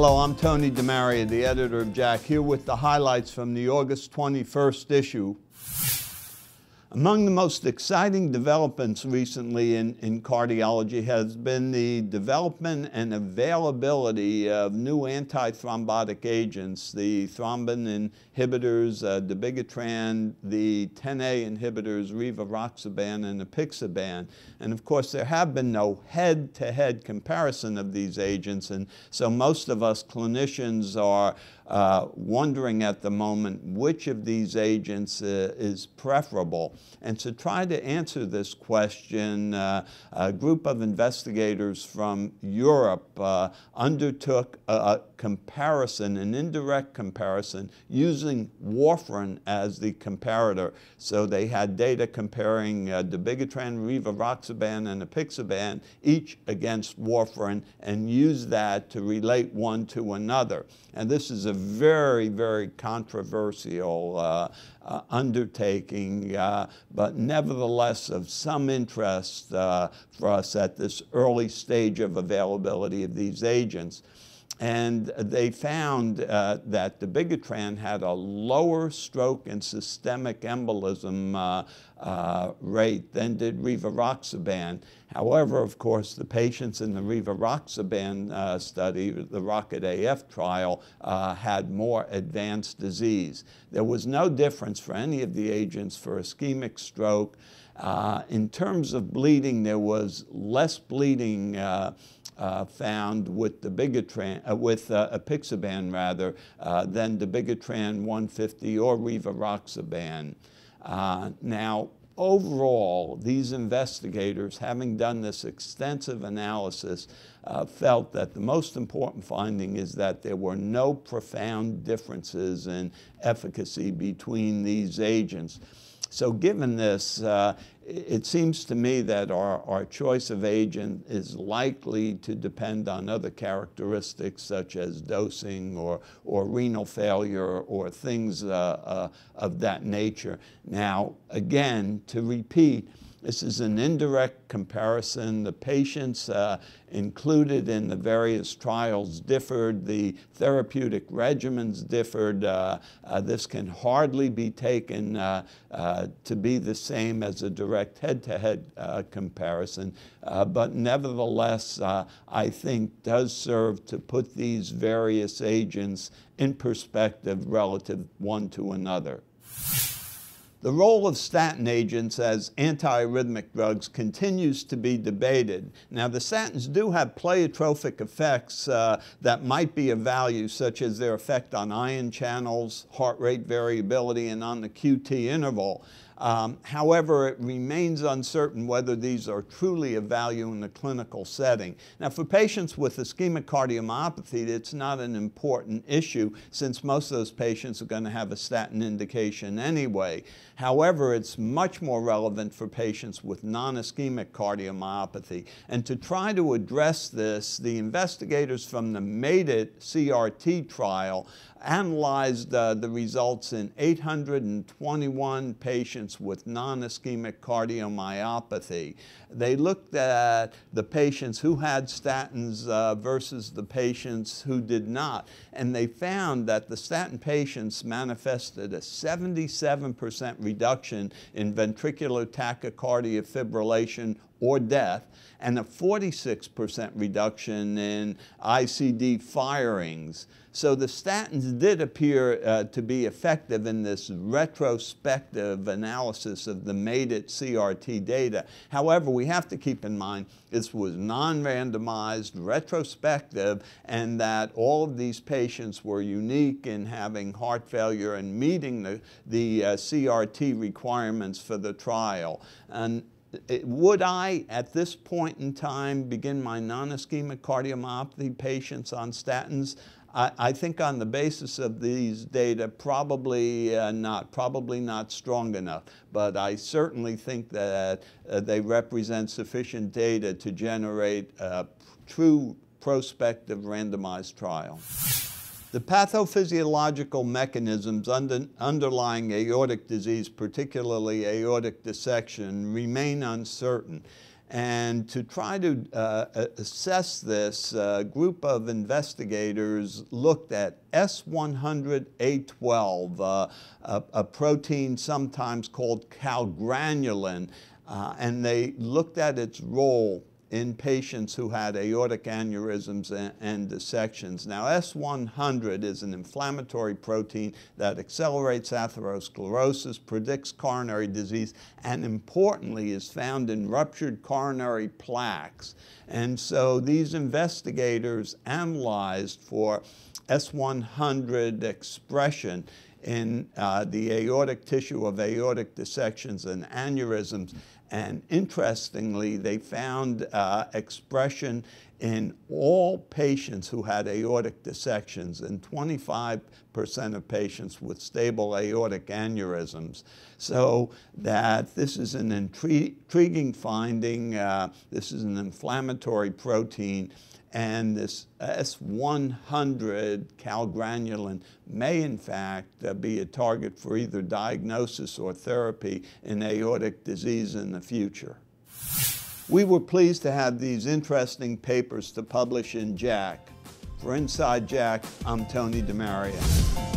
Hello, I'm Tony DeMaria, the editor of JACC, here with the highlights from the August 21st issue. Among the most exciting developments recently in cardiology has been the development and availability of new antithrombotic agents, the thrombin inhibitors, dabigatran, the 10A inhibitors, rivaroxaban and apixaban. And of course, there have been no head-to-head comparison of these agents, and so most of us clinicians are wondering at the moment which of these agents is preferable. And to try to answer this question, a group of investigators from Europe undertook a comparison, an indirect comparison, using warfarin as the comparator. So they had data comparing dabigatran, rivaroxaban, and apixaban, each against warfarin, and used that to relate one to another. And this is a very, very controversial undertaking, but nevertheless of some interest for us at this early stage of availability of these agents. And they found that dabigatran had a lower stroke and systemic embolism rate than did rivaroxaban. However, of course, the patients in the rivaroxaban study, the ROCKET-AF trial, had more advanced disease. There was no difference for any of the agents for ischemic stroke. In terms of bleeding, there was less bleeding found with apixaban rather than dabigatran 150 or rivaroxaban. Now, overall, these investigators, having done this extensive analysis, felt that the most important finding is that there were no profound differences in efficacy between these agents. So given this, it seems to me that our choice of agent is likely to depend on other characteristics such as dosing or renal failure or things of that nature. Now, again, to repeat, this is an indirect comparison. The patients included in the various trials differed. The therapeutic regimens differed. This can hardly be taken to be the same as a direct head-to-head comparison, but nevertheless, I think does serve to put these various agents in perspective relative one to another. The role of statin agents as antiarrhythmic drugs continues to be debated. Now, the statins do have pleiotropic effects that might be of value, such as their effect on ion channels, heart rate variability, and on the QT interval. However, it remains uncertain whether these are truly of value in the clinical setting. Now, for patients with ischemic cardiomyopathy, it's not an important issue since most of those patients are going to have a statin indication anyway. However, it's much more relevant for patients with non-ischemic cardiomyopathy. And to try to address this, the investigators from the MADIT-CRT trial analyzed the results in 821 patients with non-ischemic cardiomyopathy. They looked at the patients who had statins versus the patients who did not, and they found that the statin patients manifested a 77% reduction in ventricular tachycardia, fibrillation, or death, and a 46% reduction in ICD firings. So the statins did appear to be effective in this retrospective analysis of the MADIT-CRT data. However, we have to keep in mind this was non-randomized, retrospective, and that all of these patients were unique in having heart failure and meeting the CRT requirements for the trial. And would I, at this point in time, begin my non-ischemic cardiomyopathy patients on statins? I think on the basis of these data, probably not strong enough. But I certainly think that they represent sufficient data to generate a true prospective randomized trial. The pathophysiological mechanisms underlying aortic disease, particularly aortic dissection, remain uncertain. And to try to assess this, a group of investigators looked at S100A12, a protein sometimes called calgranulin, and they looked at its role in patients who had aortic aneurysms and dissections. Now, S100 is an inflammatory protein that accelerates atherosclerosis, predicts coronary disease, and importantly is found in ruptured coronary plaques. And so these investigators analyzed for S100 expression in the aortic tissue of aortic dissections and aneurysms. And interestingly, they found expression in all patients who had aortic dissections and 25% of patients with stable aortic aneurysms. So that this is an intriguing finding. This is an inflammatory protein. And this S100 calgranulin may in fact be a target for either diagnosis or therapy in aortic disease in the future. We were pleased to have these interesting papers to publish in JACC. For Inside JACC, I'm Tony DeMaria.